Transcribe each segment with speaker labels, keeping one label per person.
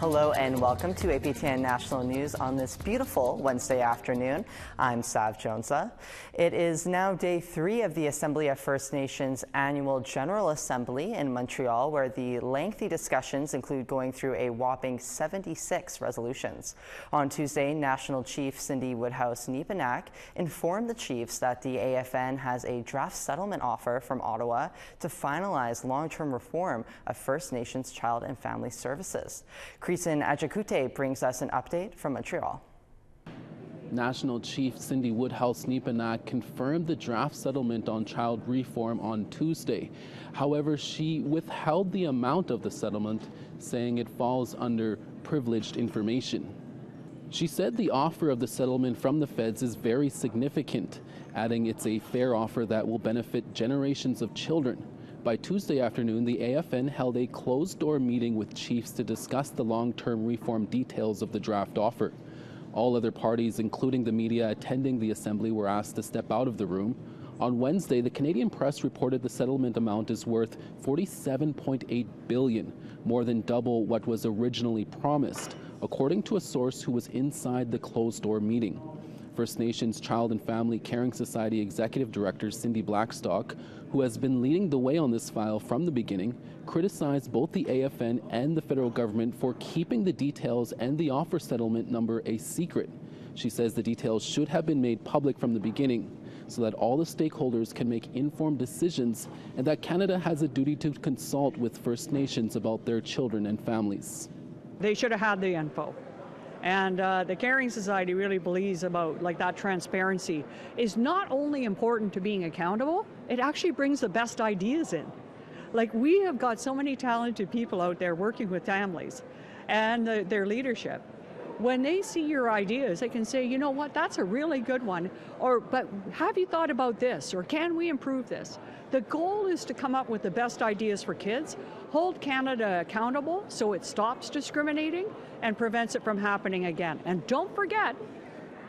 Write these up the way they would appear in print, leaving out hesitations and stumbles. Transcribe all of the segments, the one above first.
Speaker 1: Hello and welcome to APTN National News on this beautiful Wednesday afternoon. I'm Sav Jonesa. It is now day 3 of the Assembly of First Nations annual General Assembly in Montreal, where the lengthy discussions include going through a whopping 76 resolutions. On Tuesday, National Chief Cindy Woodhouse-Nepinak informed the chiefs that the AFN has a draft settlement offer from Ottawa to finalize long-term reform of First Nations child and family services. Creason Ajakute brings us an update from Montreal.
Speaker 2: National Chief Cindy Woodhouse-Nepinak confirmed the draft settlement on child reform on Tuesday. However, she withheld the amount of the settlement, saying it falls under privileged information. She said the offer of the settlement from the feds is very significant, adding it's a fair offer that will benefit generations of children. By Tuesday afternoon, the AFN held a closed-door meeting with chiefs to discuss the long-term reform details of the draft offer. All other parties, including the media attending the assembly, were asked to step out of the room. On Wednesday, the Canadian Press reported the settlement amount is worth $47.8 billion, more than double what was originally promised, according to a source who was inside the closed-door meeting. First Nations Child and Family Caring Society Executive Director Cindy Blackstock, who has been leading the way on this file from the beginning, criticized both the AFN and the federal government for keeping the details and the offer settlement number a secret. She says the details should have been made public from the beginning so that all the stakeholders can make informed decisions, and that Canada has a duty to consult with First Nations about their children and families.
Speaker 3: They should have had the info. And the Caring Society really believes about that transparency is not only important to being accountable, it actually brings the best ideas in. We have got so many talented people out there working with families and their leadership. When they see your ideas, they can say, you know what, that's a really good one, but have you thought about this, or can we improve this? The goal is to come up with the best ideas for kids, hold Canada accountable so it stops discriminating and prevents it from happening again. And don't forget,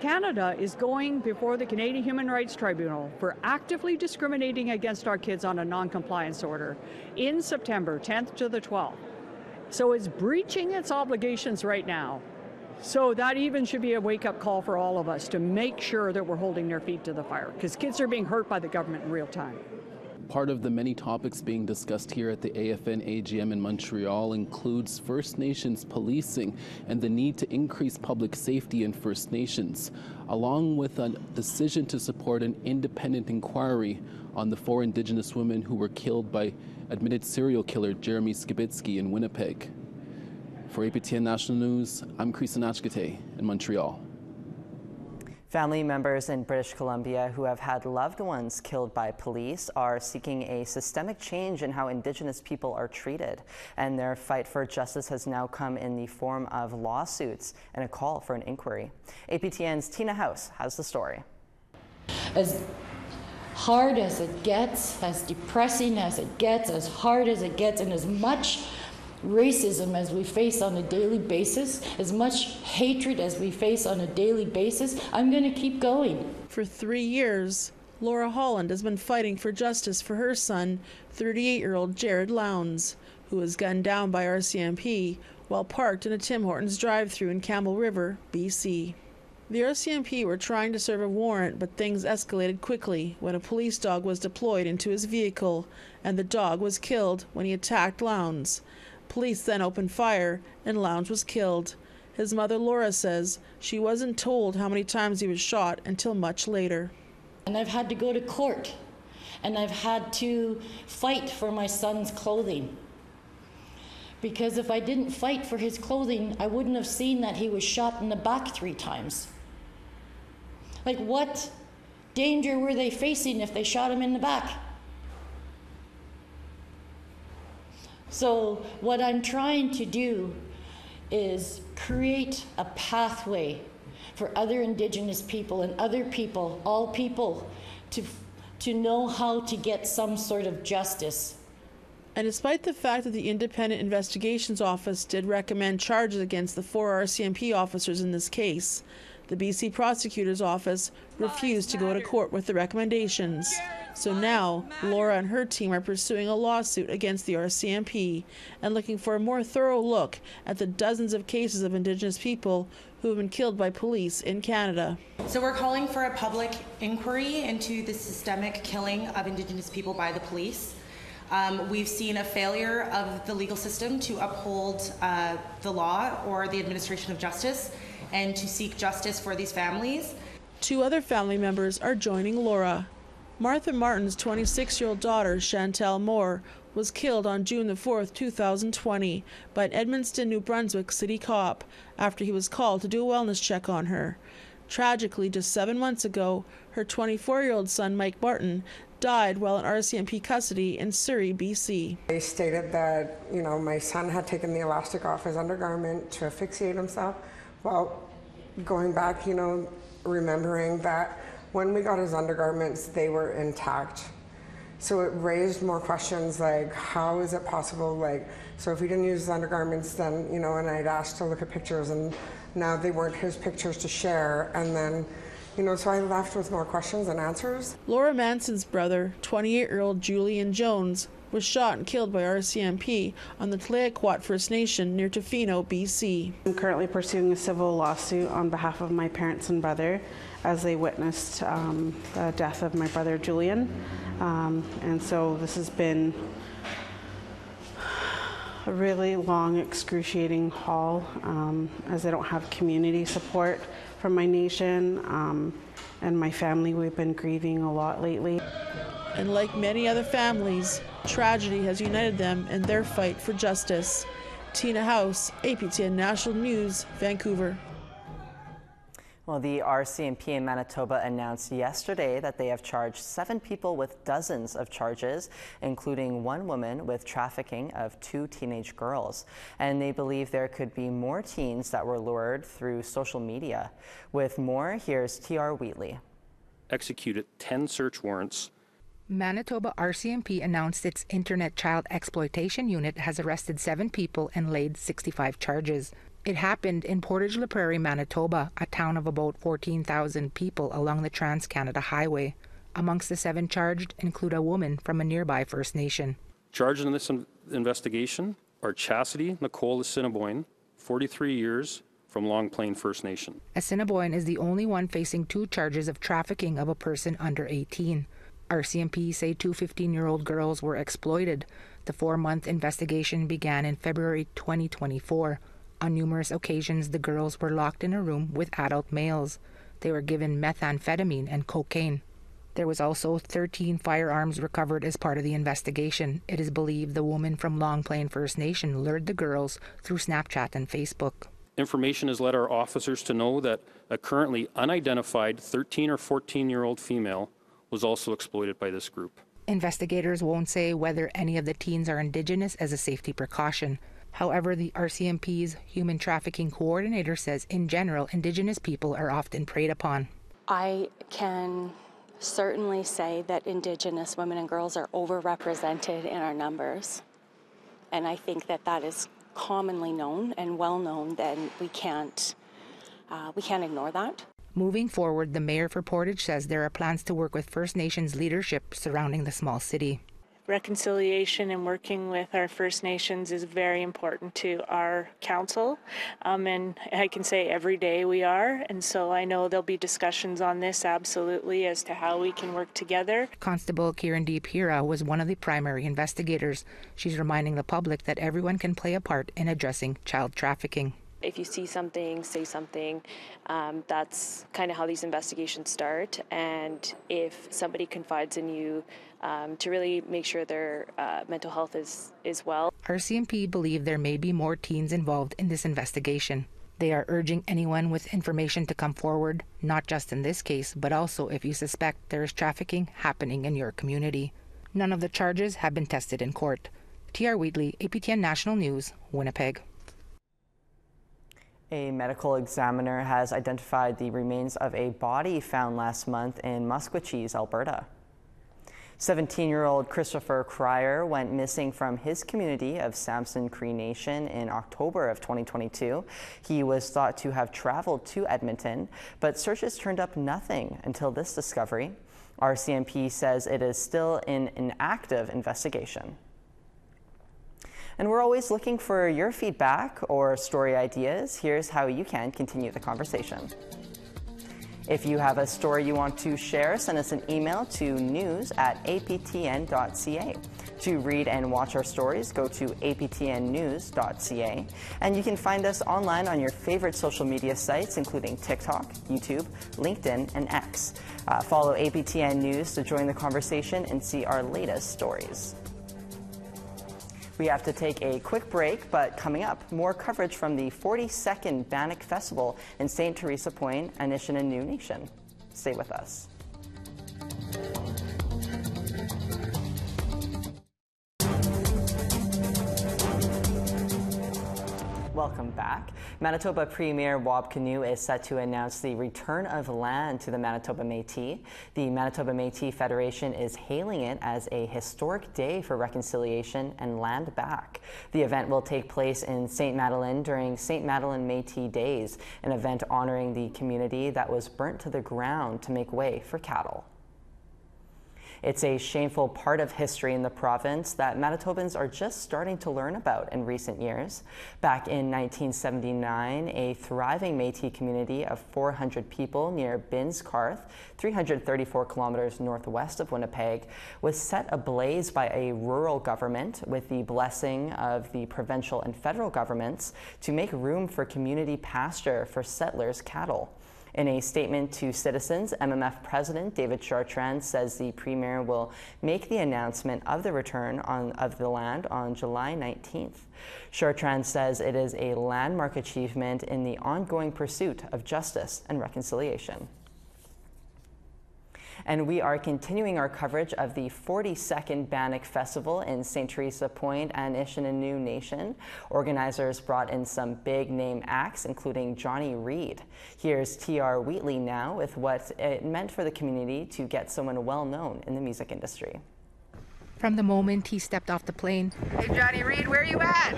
Speaker 3: Canada is going before the Canadian Human Rights Tribunal for actively discriminating against our kids on a non-compliance order in September 10th to the 12th. So it's breaching its obligations right now. So that even should be a wake-up call for all of us to make sure that we're holding their feet to the fire, because kids are being hurt by the government in real time.
Speaker 2: Part of the many topics being discussed here at the AFN AGM in Montreal includes First Nations policing and the need to increase public safety in First Nations, along with a decision to support an independent inquiry on the 4 Indigenous women who were killed by admitted serial killer Jeremy Skibitsky in Winnipeg. For APTN National News, I'm Creason Ajakute in Montreal.
Speaker 1: Family members in British Columbia who have had loved ones killed by police are seeking a systemic change in how Indigenous people are treated. And their fight for justice has now come in the form of lawsuits and a call for an inquiry. APTN's Tina House has the story.
Speaker 4: As hard as it gets, as depressing as it gets, as hard as it gets, and as much racism as we face on a daily basis, as much hatred as we face on a daily basis, I'm going to keep going.
Speaker 5: For 3 years, Laura Holland has been fighting for justice for her son, 38-year-old Jared Lowndes, who was gunned down by RCMP while parked in a Tim Hortons drive-thru in Campbell River, BC. The RCMP were trying to serve a warrant, but things escalated quickly when a police dog was deployed into his vehicle, and the dog was killed when he attacked Lowndes. Police then opened fire, and Lowndes was killed. His mother, Laura, says she wasn't told how many times he was shot until much later.
Speaker 4: And I've had to go to court, and I've had to fight for my son's clothing. Because if I didn't fight for his clothing, I wouldn't have seen that he was shot in the back 3 times. What danger were they facing if they shot him in the back? So what I'm trying to do is create a pathway for other Indigenous people and other people, all people, to know how to get some sort of justice.
Speaker 5: And despite the fact that the Independent Investigations Office did recommend charges against the 4 RCMP officers in this case, The BC Prosecutor's Office refused to go to court with the recommendations. So now, Laura and her team are pursuing a lawsuit against the RCMP and looking for a more thorough look at the dozens of cases of Indigenous people who have been killed by police in Canada.
Speaker 6: So we're calling for a public inquiry into the systemic killing of Indigenous people by the police. We've seen a failure of the legal system to uphold the law or the administration of justice and to seek justice for these families.
Speaker 5: 2 other family members are joining Laura. Martha Martin's 26-year-old daughter, Chantel Moore, was killed on June the 4th, 2020 by an Edmundston, New Brunswick city cop after he was called to do a wellness check on her. Tragically, just 7 months ago, her 24-year-old son, Mike Martin, died while in RCMP custody in Surrey, BC.
Speaker 7: They stated that, my son had taken the elastic off his undergarment to asphyxiate himself. Well, going back, remembering that when we got his undergarments, they were intact. So it raised more questions like, how is it possible? So if he didn't use his undergarments, then, and I'd asked to look at pictures, and now they weren't his pictures to share. And then, so I left with more questions than answers.
Speaker 5: Laura Manson's brother, 28-year-old Julian Jones, was shot and killed by RCMP on the Tlayaquat First Nation near Tofino, BC.
Speaker 8: I'm currently pursuing a civil lawsuit on behalf of my parents and brother as they witnessed the death of my brother Julian. And so this has been a really long, excruciating haul as I don't have community support from my nation and my family. We've been grieving a lot lately.
Speaker 5: And like many other families, tragedy has united them in their fight for justice. Tina House, APTN National News, Vancouver.
Speaker 1: Well, the RCMP in Manitoba announced yesterday that they have charged 7 people with dozens of charges, including 1 woman with trafficking of 2 teenage girls. And they believe there could be more teens that were lured through social media. With more, here's T.R. Wheatley.
Speaker 9: Executed 10 search warrants.
Speaker 10: Manitoba RCMP announced its Internet Child Exploitation Unit has arrested 7 people and laid 65 charges. It happened in Portage la Prairie, Manitoba, a town of about 14,000 people along the Trans-Canada Highway. Amongst the 7 charged include a woman from a nearby First Nation.
Speaker 9: Charged in this investigation are Chastity Nicole Assiniboine, 43 years, from Long Plain First Nation.
Speaker 10: Assiniboine is the only one facing 2 charges of trafficking of a person under 18. RCMP say 2 15-year-old girls were exploited. The 4-month investigation began in February 2024. On numerous occasions, the girls were locked in a room with adult males. They were given methamphetamine and cocaine. There was also 13 firearms recovered as part of the investigation. It is believed the woman from Long Plain First Nation lured the girls through Snapchat and Facebook.
Speaker 9: Information has led our officers to know that a currently unidentified 13 or 14-year-old female was also exploited by this group.
Speaker 10: Investigators won't say whether any of the teens are Indigenous as a safety precaution. However, the RCMP's human trafficking coordinator says in general, Indigenous people are often preyed upon.
Speaker 11: I can certainly say that Indigenous women and girls are overrepresented in our numbers. And I think that that is commonly known and well known, then we can't ignore that.
Speaker 10: Moving forward, the mayor for Portage says there are plans to work with First Nations leadership surrounding the small city.
Speaker 12: Reconciliation and working with our First Nations is very important to our council, and I can say every day we are, and so I know there'll be discussions on this absolutely as to how we can work together.
Speaker 10: Constable Kieran D. Pira was one of the primary investigators. She's reminding the public that everyone can play a part in addressing child trafficking.
Speaker 13: If you see something, say something. That's kind of how these investigations start. And if somebody confides in you, to really make sure their mental health is well.
Speaker 10: RCMP believe there may be more teens involved in this investigation. They are urging anyone with information to come forward, not just in this case, but also if you suspect there is trafficking happening in your community. None of the charges have been tested in court. T.R. Wheatley, APTN National News, Winnipeg.
Speaker 1: A medical examiner has identified the remains of a body found last month in Maskwacis, Alberta. 17-year-old Christopher Cryer went missing from his community of Samson Cree Nation in October of 2022. He was thought to have traveled to Edmonton, but searches turned up nothing until this discovery. RCMP says it is still in an active investigation. And we're always looking for your feedback or story ideas. Here's how you can continue the conversation. If you have a story you want to share, send us an email to news@aptn.ca. To read and watch our stories, go to aptnnews.ca. And you can find us online on your favorite social media sites, including TikTok, YouTube, LinkedIn, and X. Follow APTN News to join the conversation and see our latest stories. We have to take a quick break, but coming up, more coverage from the 42nd Bannock Festival in St. Teresa Point, Anishinaabe Nation. Stay with us. Welcome back. Manitoba Premier Wab Kinew is set to announce the return of land to the Manitoba Métis. The Manitoba Métis Federation is hailing it as a historic day for reconciliation and land back. The event will take place in St. Madeleine during St. Madeleine Métis Days, an event honoring the community that was burnt to the ground to make way for cattle. It's a shameful part of history in the province that Manitobans are just starting to learn about in recent years. Back in 1979, a thriving Métis community of 400 people near Binns Carth, 334 kilometers northwest of Winnipeg, was set ablaze by a rural government with the blessing of the provincial and federal governments to make room for community pasture for settlers' cattle. In a statement to citizens, MMF President David Chartrand says the Premier will make the announcement of the return of the land on July 19th. Chartrand says it is a landmark achievement in the ongoing pursuit of justice and reconciliation. And we are continuing our coverage of the 42nd Bannock Festival in St. Teresa Point and Anishinaabe Nation. Organizers brought in some big name acts, including Johnny Reid. Here's T.R. Wheatley now with what it meant for the community to get someone well known in the music industry.
Speaker 10: From the moment he stepped off the plane,
Speaker 14: "Hey Johnny Reid, where are you at?"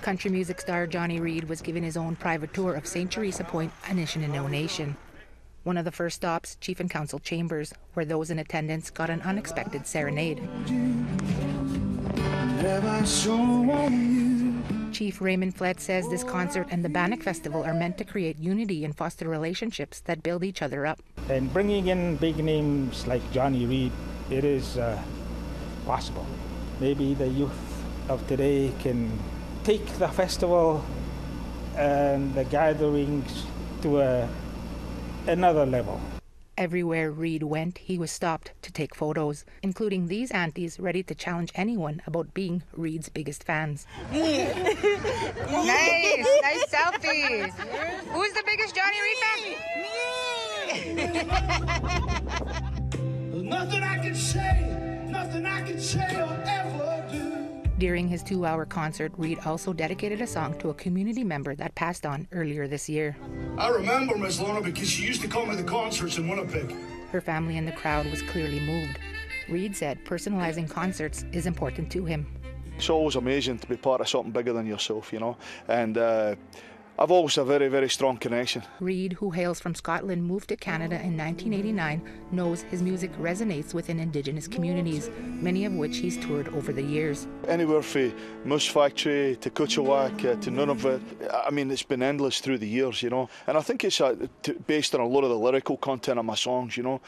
Speaker 10: Country music star Johnny Reid was given his own private tour of St. Teresa Point, Anishinaabe Nation. One of the first stops, Chief and Council Chambers, where those in attendance got an unexpected serenade. Chief Raymond Flett says this concert and the Bannock Festival are meant to create unity and foster relationships that build each other up.
Speaker 15: And bringing in big names like Johnny Reid, it is possible. Maybe the youth of today can take the festival and the gatherings to another level.
Speaker 10: Everywhere Reid went, he was stopped to take photos, including these aunties ready to challenge anyone about being Reid's biggest fans.
Speaker 14: Nice selfies. Who's the biggest Johnny Reid fan?
Speaker 16: Nothing I can say or ever do.
Speaker 10: During his 2-hour concert, Reid also dedicated a song to a community member that passed on earlier this year.
Speaker 16: I remember Miss Lorna because she used to come to the concerts in Winnipeg.
Speaker 10: Her family in the crowd was clearly moved. Reid said personalizing concerts is important to him.
Speaker 17: It's always amazing to be part of something bigger than yourself, you know, and I've always a very, very strong connection.
Speaker 10: Reid, who hails from Scotland, moved to Canada in 1989, knows his music resonates within Indigenous communities, many of which he's toured over the years.
Speaker 17: Anywhere from Moose Factory to Kuchawak to Nunavut, I mean, it's been endless through the years, you know. And I think it's based on a lot of the lyrical content of my songs, you know.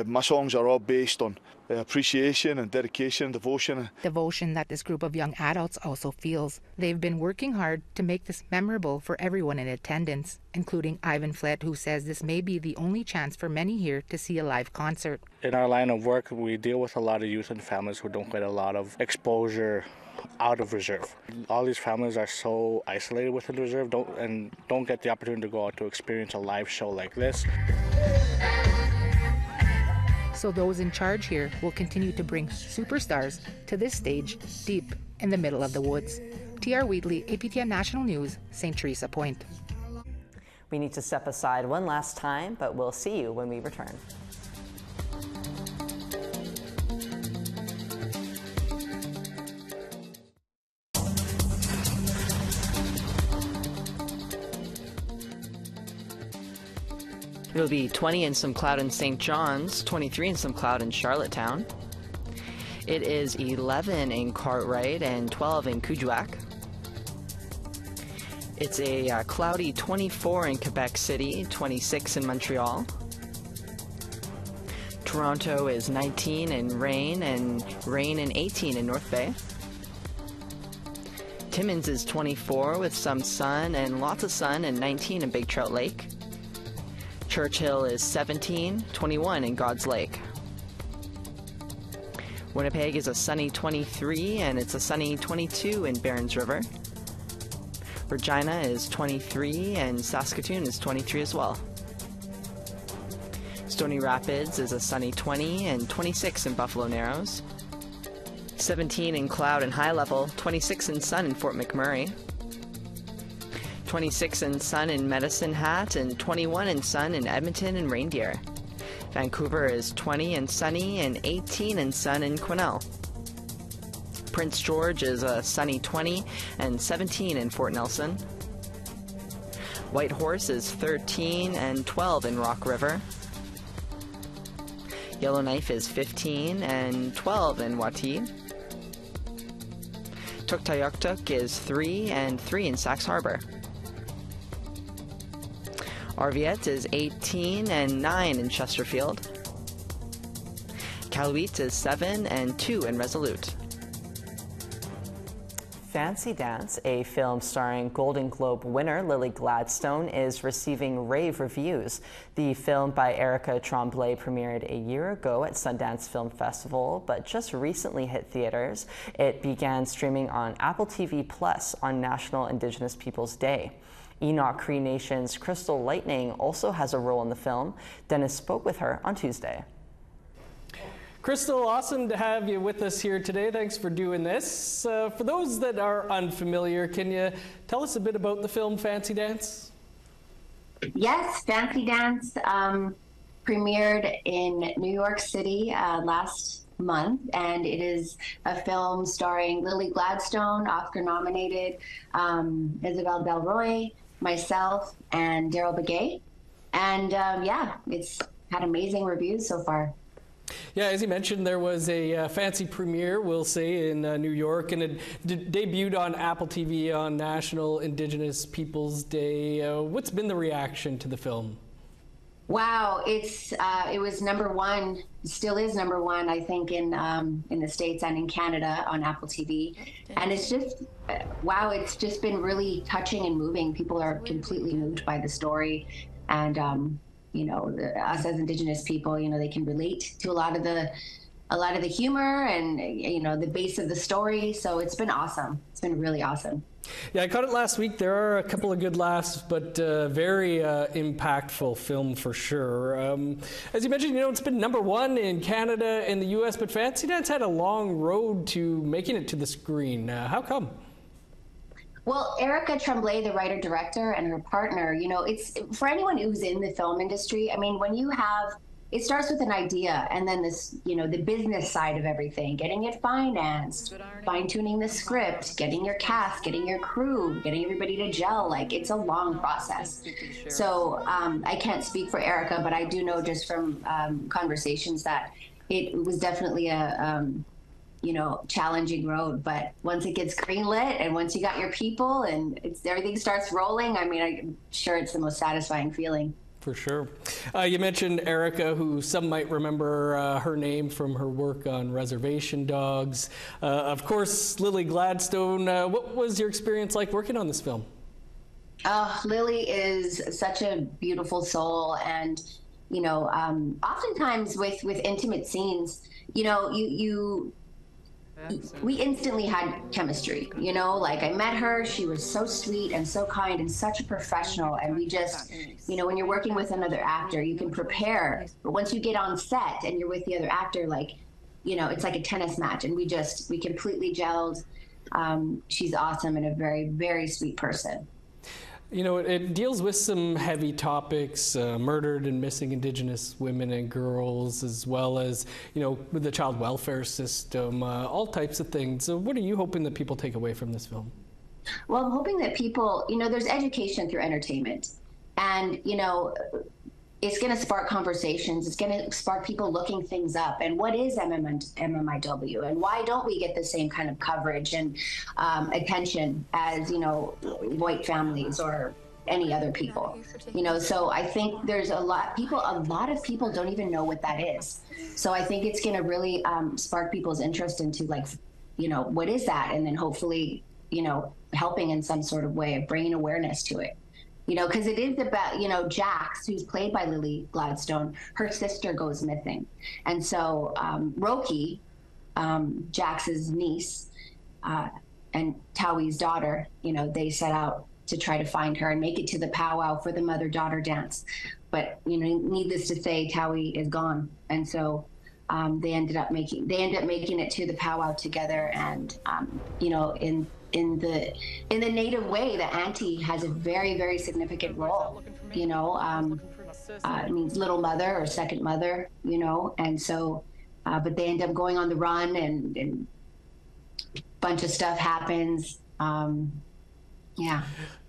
Speaker 17: My songs are all based on appreciation and dedication, devotion.
Speaker 10: Devotion that this group of young adults also feels. They've been working hard to make this memorable for everyone in attendance, including Ivan Flett, who says this may be the only chance for many here to see a live concert.
Speaker 18: In our line of work, we deal with a lot of youth and families who don't get a lot of exposure out of reserve. All these families are so isolated within reserve don't get the opportunity to go out to experience a live show like this.
Speaker 10: So those in charge here will continue to bring superstars to this stage deep in the middle of the woods. T.R. Wheatley, APTN National News, St. Teresa Point.
Speaker 1: We need to step aside one last time, but we'll see you when we return. It'll be 20 and some cloud in St. John's, 23 and some cloud in Charlottetown. It is 11 in Cartwright and 12 in Kuujjuaq. It's a cloudy 24 in Quebec City, 26 in Montreal. Toronto is 19 and rain and 18 in North Bay. Timmins is 24 with some sun and lots of sun and 19 in Big Trout Lake. Churchill is 17, 21 in God's Lake. Winnipeg is a sunny 23 and it's a sunny 22 in Barons River. Regina is 23 and Saskatoon is 23 as well. Stony Rapids is a sunny 20 and 26 in Buffalo Narrows. 17 in cloud and high level, 26 in sun in Fort McMurray. 26 in sun in Medicine Hat and 21 in sun in Edmonton and Reindeer. Vancouver is 20 and sunny and 18 in sun in Quesnel. Prince George is a sunny 20 and 17 in Fort Nelson. Whitehorse is 13 and 12 in Rock River. Yellowknife is 15 and 12 in Wati. Tuktoyaktuk is 3 and 3 in Sax Harbor. Arviat is 18 and 9 in Chesterfield. Qaluit is 7 and 2 in Resolute. Fancy Dance, a film starring Golden Globe winner Lily Gladstone, is receiving rave reviews. The film by Erica Tremblay premiered a year ago at Sundance Film Festival, but just recently hit theaters. It began streaming on Apple TV Plus on National Indigenous Peoples Day. Enoch Cree Nation's Crystal Lightning also has a role in the film. Dennis spoke with her on Tuesday.
Speaker 19: Crystal, awesome to have you with us here today. Thanks for doing this. For those that are unfamiliar, can you tell us a bit about the film Fancy Dance?
Speaker 20: Yes, Fancy Dance premiered in New York City last month, and it is a film starring Lily Gladstone, Oscar nominated, Isabelle Delroy, myself, and Daryl Begay. And yeah, it's had amazing reviews so far.
Speaker 19: Yeah, as you mentioned, there was a fancy premiere, we'll say, in New York, and it debuted on Apple TV on National Indigenous Peoples Day. What's been the reaction to the film?
Speaker 20: Wow, it was #1, still is #1, I think, in the States and in Canada on Apple TV. And it's just, wow, it's just been really touching and moving. People are completely moved by the story. And, you know, us as Indigenous people, you know, they can relate to a lot of the humor and, you know, the base of the story. So it's been awesome. It's been really awesome.
Speaker 19: Yeah, I caught it last week. There are a couple of good laughs, but very impactful film for sure. As you mentioned, you know, it's been #1 in Canada and the US, but Fancy Dance had a long road to making it to the screen. How come?
Speaker 20: Well, Erica Tremblay, the writer-director, and her partner, you know, it's for anyone who's in the film industry. I mean, when you have, it starts with an idea and then this, you know, the business side of everything, getting it financed, fine-tuning the script, getting your cast, getting your crew, getting everybody to gel. Like, it's a long process. So I can't speak for Erica, but I do know just from conversations that it was definitely a, you know, challenging road, but once it gets greenlit and once you got your people and everything starts rolling, I mean, I'm sure it's the most satisfying feeling.
Speaker 19: For sure. You mentioned Erica, who some might remember her name from her work on Reservation Dogs. Of course, Lily Gladstone. What was your experience like working on this film?
Speaker 20: Lily is such a beautiful soul, and you know, oftentimes with intimate scenes, you know, we instantly had chemistry, you know, like I met her, she was so sweet and so kind and such a professional, and we just, you know, when you're working with another actor, you can prepare, but once you get on set and you're with the other actor, like, you know, it's like a tennis match, and we completely gelled. She's awesome and a very, very sweet person.
Speaker 19: You know, it deals with some heavy topics, murdered and missing Indigenous women and girls, as well as, you know, with the child welfare system, all types of things. So what are you hoping that people take away from this film?
Speaker 20: Well, I'm hoping that people, you know, there's education through entertainment. And, you know, it's going to spark conversations. It's going to spark people looking things up. And what is MMIW? And why don't we get the same kind of coverage and attention as, you know, white families or any other people? You know, so I think there's a lot of people don't even know what that is. So I think it's going to really spark people's interest into, like, you know, what is that? And then hopefully, you know, helping in some sort of way of bringing awareness to it. You know, because it is about, you know, Jax, who's played by Lily Gladstone, her sister goes missing. And so Roki, Jax's niece, and Taui's daughter, you know, they set out to try to find her and make it to the powwow for the mother-daughter dance. But, you know, needless to say, Taui is gone. And so they ended up making it to the powwow together. And, you know, in the Native way, the auntie has a very, very significant role. You know, it means little mother or second mother. You know, and so, but they end up going on the run, and a bunch of stuff happens. Yeah.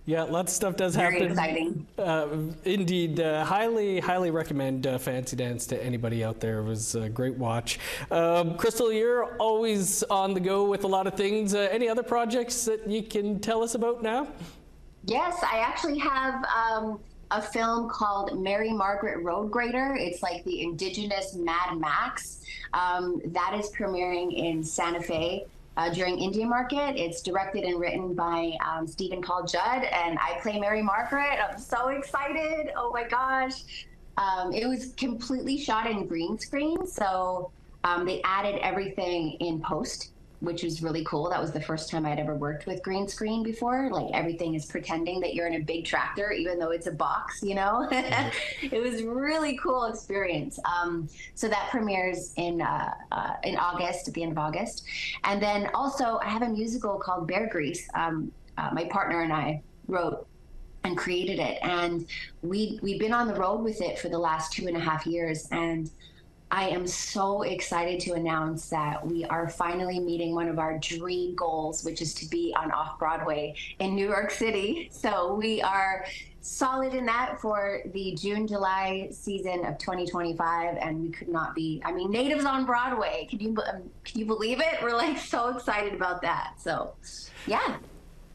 Speaker 19: Yeah, lots of stuff does
Speaker 20: Very
Speaker 19: happen.
Speaker 20: exciting.
Speaker 19: Indeed. Highly recommend Fancy Dance to anybody out there. It was a great watch. Crystal, you're always on the go with a lot of things. Any other projects that you can tell us about now?
Speaker 20: Yes, I actually have a film called Mary Margaret Road Grader. It's like the Indigenous Mad Max. That is premiering in Santa Fe during Indian Market. It's directed and written by Stephen Paul Judd, and I play Mary Margaret. I'm so excited. Oh my gosh. It was completely shot in green screen, so they added everything in post, which was really cool. That was the first time I'd ever worked with green screen before. Like, everything is pretending that you're in a big tractor, even though it's a box, you know? It was a really cool experience. So that premieres in August, at the end of August. And then also I have a musical called Bear Grease. My partner and I wrote and created it. And we've been on the road with it for the last 2.5 years. And I am so excited to announce that we are finally meeting one of our dream goals, which is to be on Off-Broadway in New York City. So we are solid in that for the June-July season of 2025, and we could not be, I mean, Natives on Broadway. Can you believe it? We're like so excited about that. So yeah.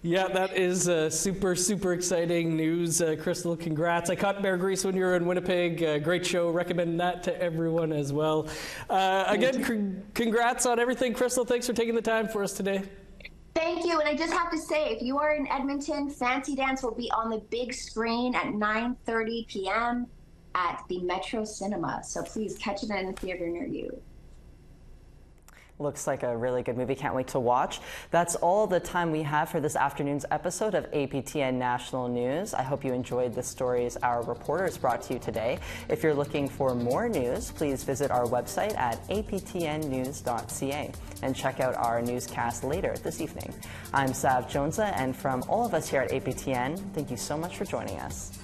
Speaker 19: Yeah, that is super exciting news. Crystal, congrats. I caught Bear Grease when you were in Winnipeg. Great show. Recommend that to everyone as well. Again, congrats on everything. Crystal, thanks for taking the time for us today.
Speaker 20: Thank you. And I just have to say, if you are in Edmonton, Fancy Dance will be on the big screen at 9:30 p.m. at the Metro Cinema. So please catch it in a theater near you.
Speaker 1: Looks like a really good movie. Can't wait to watch. That's all the time we have for this afternoon's episode of APTN National News. I hope you enjoyed the stories our reporters brought to you today. If you're looking for more news, please visit our website at aptnnews.ca and check out our newscast later this evening. I'm Sav Jonza, and from all of us here at APTN, thank you so much for joining us.